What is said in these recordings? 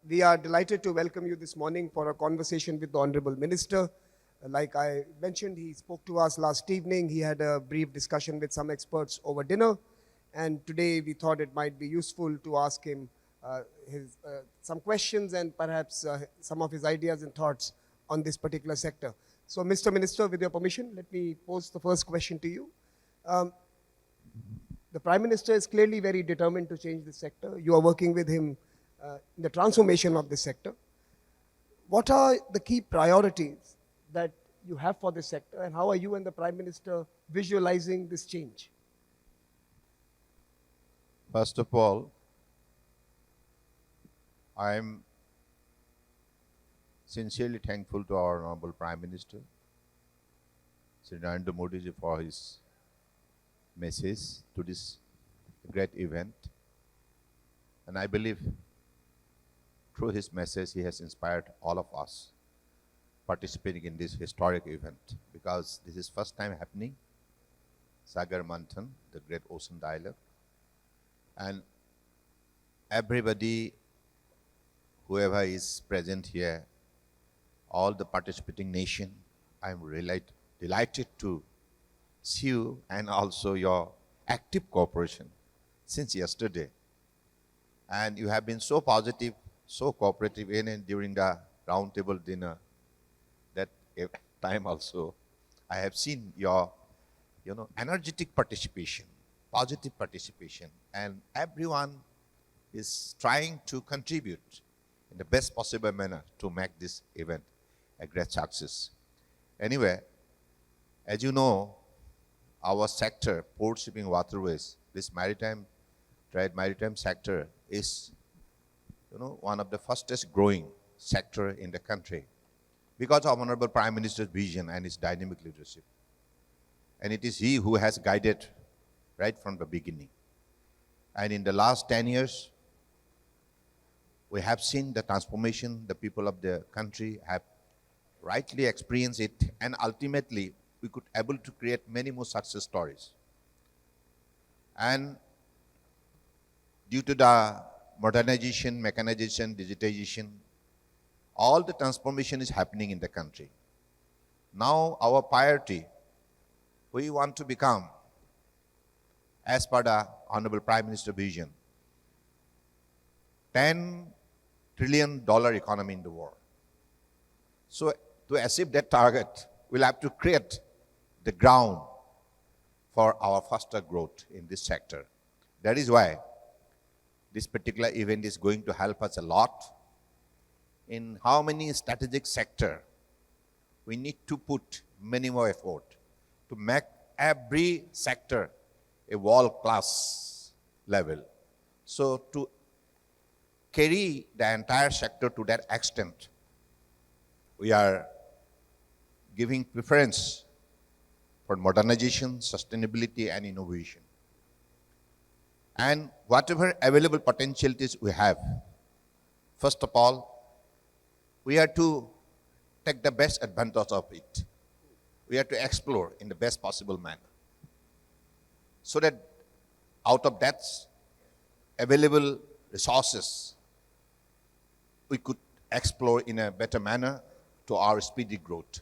We are delighted to welcome you this morning for a conversation with the Honorable Minister. Like I mentioned, he spoke to us last evening. He had a brief discussion with some experts over dinner. And today we thought it might be useful to ask him some questions and perhaps some of his ideas and thoughts on this particular sector. So, Mr. Minister, with your permission, let me pose the first question to you. The Prime Minister is clearly very determined to change this sector. You are working with him in the transformation of this sector. What are the key priorities that you have for this sector, and how are you and the Prime Minister visualizing this change? First of all, I am sincerely thankful to our Honorable Prime Minister, Sri Narendra Modi ji, for his message to this great event. And I believe through his message he has inspired all of us participating in this historic event, because this is first time happening, Sagar Manthan, the Great Ocean Dialogue. And everybody, whoever is present here, all the participating nation, I am really delighted to see you and also your active cooperation since yesterday. And you have been so positive, so cooperative during the roundtable dinner. That time also, I have seen your, energetic participation, positive participation, and everyone is trying to contribute in the best possible manner to make this event a great success. Anyway, as you know, our sector, port shipping waterways, this maritime sector is, one of the fastest growing sector in the country because of Honorable Prime Minister's vision and his dynamic leadership. And it is he who has guided right from the beginning. And in the last 10 years, we have seen the transformation the people of the country have rightly experienced it, and ultimately we could able to create many more success stories. And due to the modernization, mechanization, digitization, all the transformation is happening in the country. Now our priority, we want to become, as per the Honorable Prime Minister vision, $10 trillion economy in the world. So to achieve that target, we'll have to create the ground for our faster growth in this sector. That is why this particular event is going to help us a lot in how many strategic sector we need to put many more effort to make every sector a world-class level. So to carry the entire sector to that extent, we are giving preference for modernization, sustainability, and innovation. And whatever available potentialities we have, first of all, we have to take the best advantage of it. We have to explore in the best possible manner, so that out of that available resources, we could explore in a better manner to our speedy growth.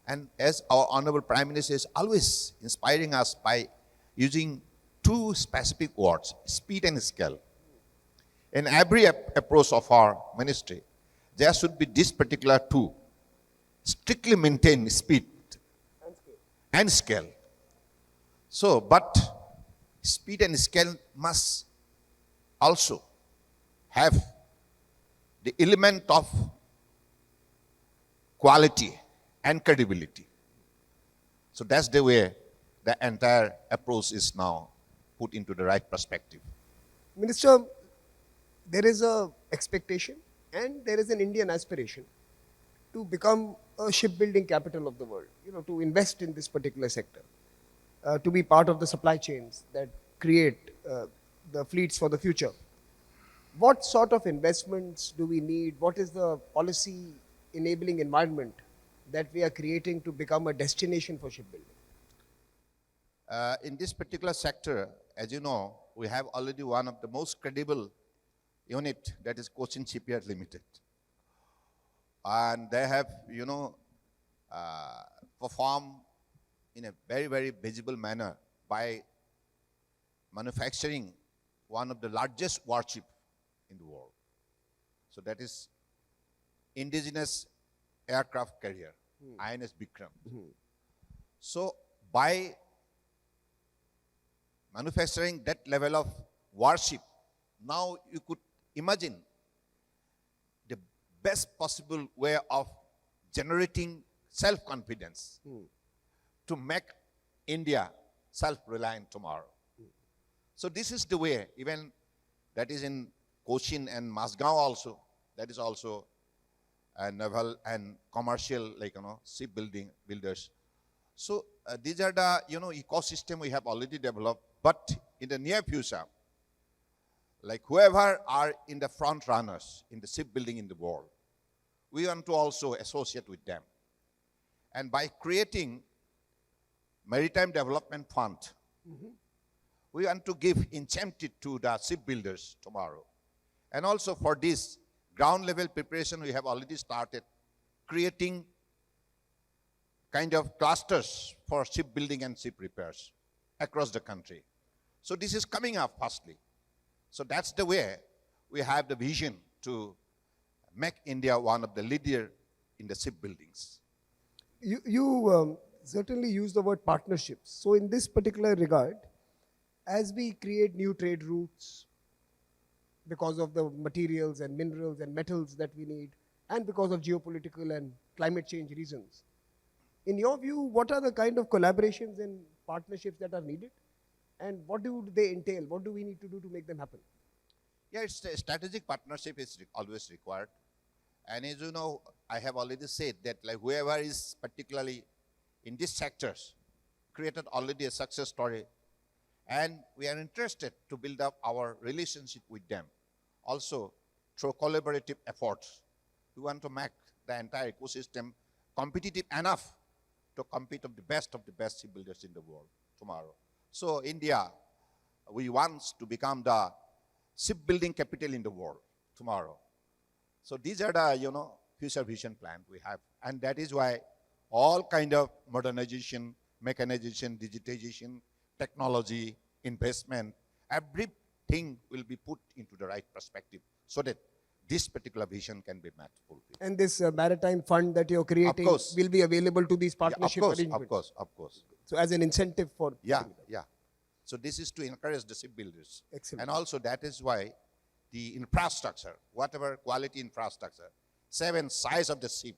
And as our Honorable Prime Minister is always inspiring us by using two specific words, speed and scale. In every approach of our ministry, there should be this particular two, strictly maintain speed and scale. So, but speed and scale must also have the element of quality and credibility. So that's the way the entire approach is now put into the right perspective. Minister, there is a expectation and there is an Indian aspiration to become a shipbuilding capital of the world, to invest in this particular sector, to be part of the supply chains that create the fleets for the future. What sort of investments do we need? What is the policy enabling environment that we are creating to become a destination for shipbuilding? In this particular sector, as you know, we have already one of the most credible unit, that is Cochin Shipyard Limited. And they have, performed in a very, very visible manner by manufacturing one of the largest warship in the world. So that is indigenous aircraft carrier, INS Bikram. So by manufacturing that level of warship, now you could imagine the best possible way of generating self-confidence to make India self-reliant tomorrow. So this is the way, even that is in Cochin and Masgaon also, that is also a naval and commercial, shipbuilding builders. So these are the, ecosystem we have already developed, but in the near future, like whoever are in the front runners in the shipbuilding in the world, we want to also associate with them. And by creating Maritime Development Fund, we want to give incentive to the shipbuilders tomorrow. And also for this ground level preparation, we have already started creating kind of clusters for shipbuilding and ship repairs across the country. So this is coming up fastly. So that's the way we have the vision to make India one of the leader in the shipbuildings. You certainly use the word partnerships. So in this particular regard, as we create new trade routes because of the materials and minerals and metals that we need, and because of geopolitical and climate change reasons, in your view, what are the kind of collaborations and partnerships that are needed? And what do they entail? What do we need to do to make them happen? Yeah, it's a strategic partnership is always required. And as you know, I have already said that like whoever is particularly in these sectors created already a success story. And we are interested to build up our relationship with them. Also, through collaborative efforts, we want to make the entire ecosystem competitive enough to compete with the best shipbuilders in the world tomorrow. So India, we want to become the shipbuilding capital in the world tomorrow. So these are the, future vision plan we have. And that is why all kind of modernization, mechanization, digitization, technology, investment, everything will be put into the right perspective so that this particular vision can be met fulfilled. And this maritime fund that you're creating will be available to these partnership arrangements? Of course. So as an incentive for... Yeah. So this is to encourage the shipbuilders. Excellent. And also that is why the infrastructure, whatever quality infrastructure, 7 size of the ship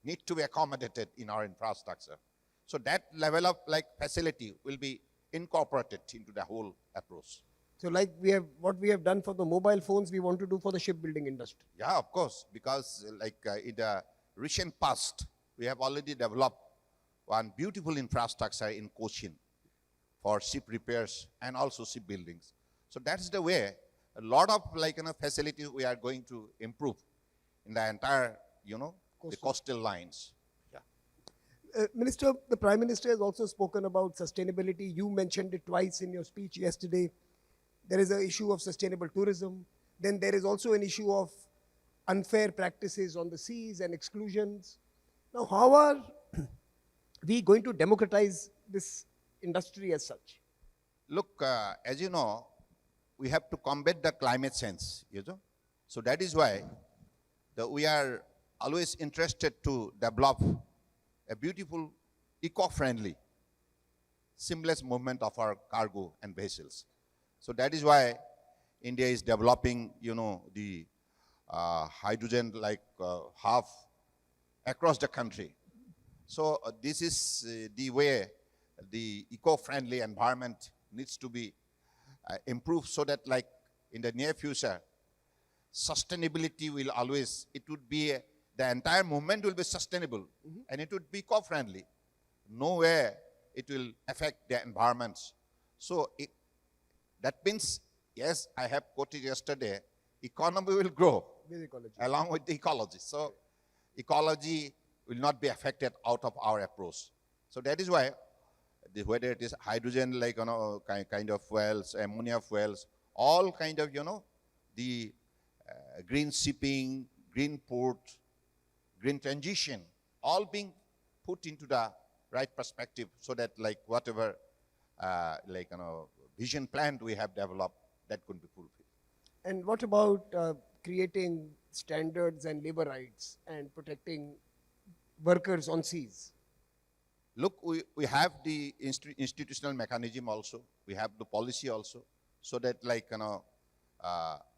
need to be accommodated in our infrastructure. So that level of facility will be incorporated into the whole approach. So like what we have done for the mobile phones, we want to do for the shipbuilding industry. Yeah, of course, because in the recent past, we have already developed one beautiful infrastructure in Cochin for ship repairs and also shipbuildings. So that's the way a lot of facilities we are going to improve in the entire, the coastal lines. Yeah. Minister, the Prime Minister has also spoken about sustainability. You mentioned it twice in your speech yesterday. There is an issue of sustainable tourism. Then there is also an issue of unfair practices on the seas and exclusions. Now, how are we going to democratize this industry as such? Look, as you know, we have to combat the climate change, So that is why we are always interested to develop a beautiful, eco-friendly, seamless movement of our cargo and vessels. So that is why India is developing, the hydrogen hub across the country. So this is the way the eco-friendly environment needs to be improved so that in the near future, sustainability will always, it would be, the entire movement will be sustainable and it would be eco-friendly. Nowhere it will affect the environments. So that means, yes, I have quoted yesterday, economy will grow along with the ecology. So ecology will not be affected out of our approach. So that is why, whether it is hydrogen, kind of fuels, ammonia fuels, all kind of, the green shipping, green port, green transition, all being put into the right perspective so that like whatever vision plan we have developed, that could be fulfilled. And what about creating standards and labor rights and protecting workers on seas? Look, we have the institutional mechanism also. We have the policy also, so that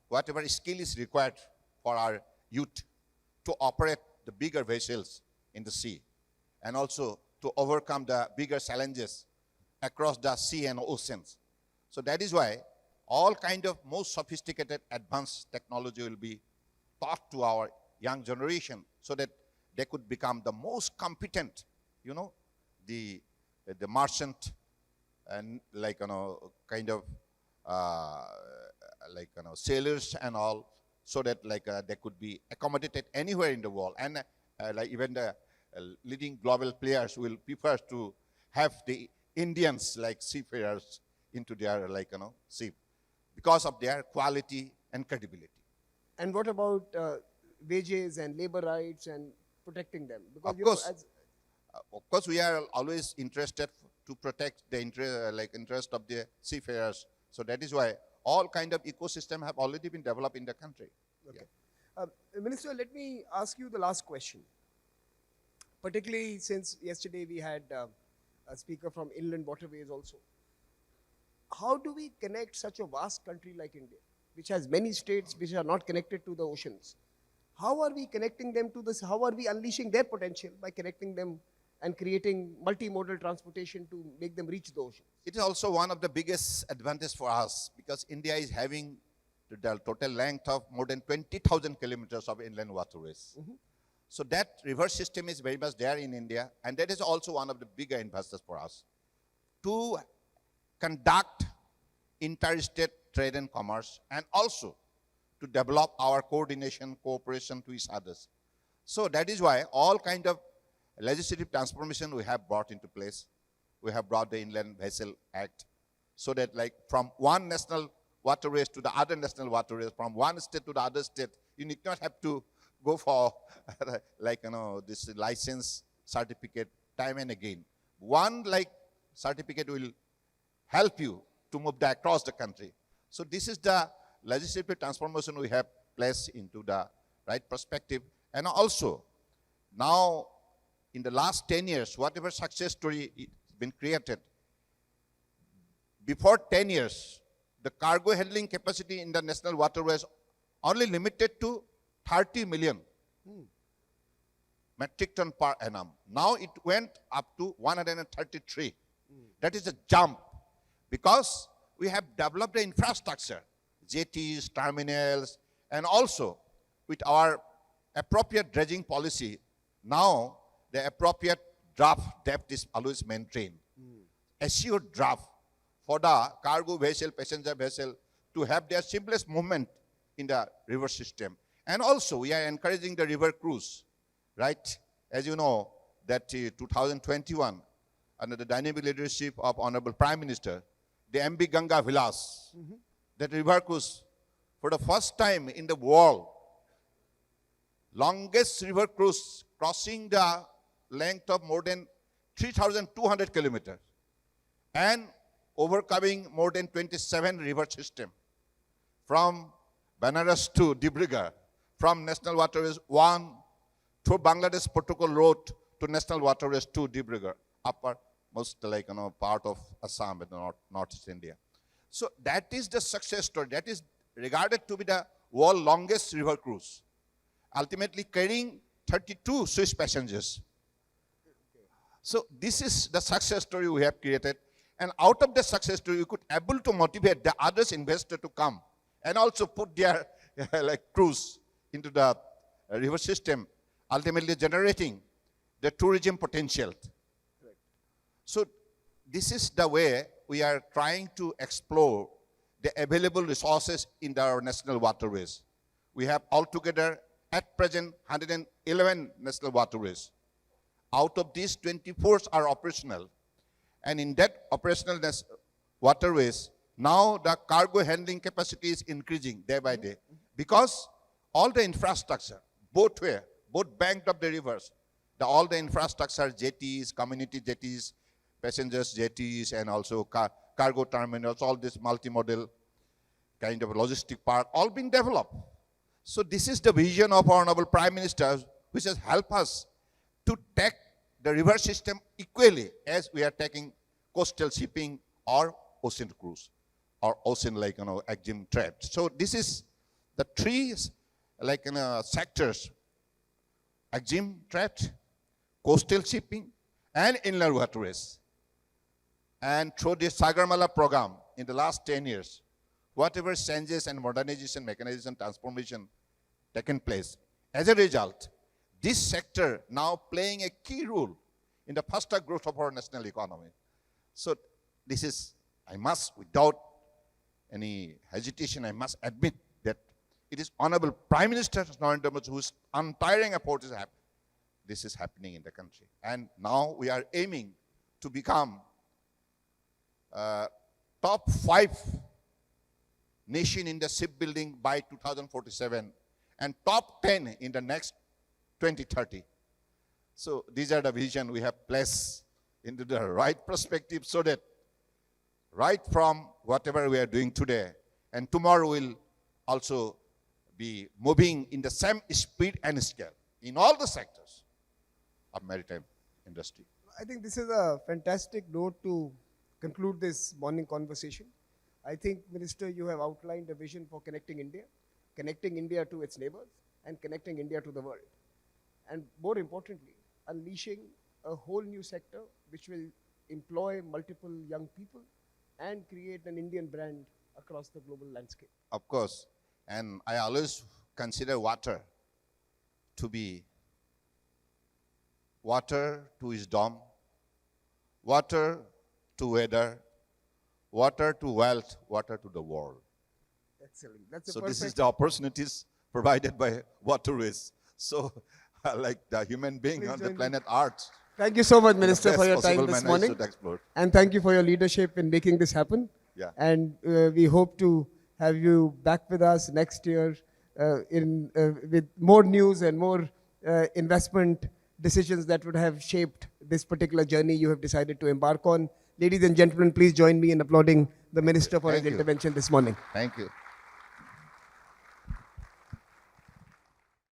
whatever skill is required for our youth to operate the bigger vessels in the sea, and also to overcome the bigger challenges across the sea and oceans. So that is why all kind of most sophisticated advanced technology will be taught to our young generation so that they could become the most competent, the merchant and sailors and all, so that they could be accommodated anywhere in the world, and even the leading global players will prefer to have the Indians like seafarers into their ship because of their quality and credibility. And what about wages and labor rights and protecting them? Because Of course, we are always interested to protect the interest of the seafarers. So that is why all kind of ecosystem have already been developed in the country. Okay. Minister, let me ask you the last question. Particularly since yesterday we had a speaker from Inland Waterways also. How do we connect such a vast country like India, which has many states which are not connected to the oceans? How are we connecting them to this? How are we unleashing their potential by connecting them and creating multimodal transportation to make them reach the ocean? It is also one of the biggest advantages for us because India is having the total length of more than 20,000 kilometers of inland waterways. Mm-hmm. So that river system is very much there in India, and that is also one of the bigger investors for us to conduct interstate trade and commerce, and also to develop our coordination, cooperation to each others. So that is why all kind of legislative transformation we have brought into place. We have brought the Inland Vessel Act, so that from one national waterways to the other national waterways, from one state to the other state, you need not have to go for this license certificate time and again. One certificate will help you to move that across the country. So this is the legislative transformation we have placed into the right perspective. And also, now in the last 10 years, whatever success story has been created, before 10 years, the cargo handling capacity in the national waterways only limited to 30 million metric ton per annum. Now it went up to 133. That is a jump because we have developed the infrastructure, jetties, terminals, and also with our appropriate dredging policy, now the appropriate draft depth is always maintained. Assured draft for the cargo vessel, passenger vessel to have their simplest movement in the river system. And also we are encouraging the river cruise, right? As you know, that 2021, under the dynamic leadership of Honorable Prime Minister, the MB Ganga Vilas, that river cruise, for the first time in the world, longest river cruise crossing the length of more than 3,200 kilometers and overcoming more than 27 river system from Banaras to Dibrugarh, from National Waterways 1 through Bangladesh Protocol Road to National Waterways 2 Dibrugarh, uppermost part of Assam and Northeast India. So that is the success story. That is regarded to be the world longest river cruise, ultimately carrying 32 Swiss passengers. So this is the success story we have created. And out of the success story, we could able to motivate the others investor to come and also put their cruise into the river system, ultimately generating the tourism potential. Correct. So this is the way we are trying to explore the available resources in our national waterways. We have altogether at present 111 national waterways. Out of these, 24 are operational. And in that operational waterways, now the cargo handling capacity is increasing day by day. Because all the infrastructure, both bank of the rivers, all the infrastructure, jetties, community jetties, passengers jetties, and also cargo terminals, all this multimodal kind of logistic park, all been developed. So this is the vision of our noble Prime Minister, which has helped us to take the river system equally as we are taking coastal shipping or ocean cruise or ocean exim trade. So this is the three sectors: exim trade, coastal shipping, and inland waterways. And through this Sagarmala program in the last 10 years, whatever changes and modernization, mechanization, transformation taken place, as a result, this sector now playing a key role in the faster growth of our national economy. So this is, I must, without any hesitation, I must admit that it is Honorable Prime Minister Narendra Modi whose untiring effort is happening. This is happening in the country. And now we are aiming to become top 5 nation in the shipbuilding by 2047 and top 10 in the next 2030. So these are the vision we have placed into the right perspective, so that right from whatever we are doing today and tomorrow will also be moving in the same speed and scale in all the sectors of maritime industry. I think this is a fantastic note to conclude this morning conversation. I think, Minister, you have outlined a vision for connecting India to its neighbors, and connecting India to the world. And more importantly, unleashing a whole new sector which will employ multiple young people and create an Indian brand across the global landscape. Of course, and I always consider water to be water to wisdom, water to weather, water to wealth, water to the world. Excellent. That's So this is the opportunities provided by waterways. So like the human being on the planet Earth. Thank you so much, Minister, the for your best time possible this manner morning. should explore. And thank you for your leadership in making this happen. Yeah. And we hope to have you back with us next year with more news and more investment decisions that would have shaped this particular journey you have decided to embark on. Ladies and gentlemen, please join me in applauding the Minister for his intervention this morning. Thank you.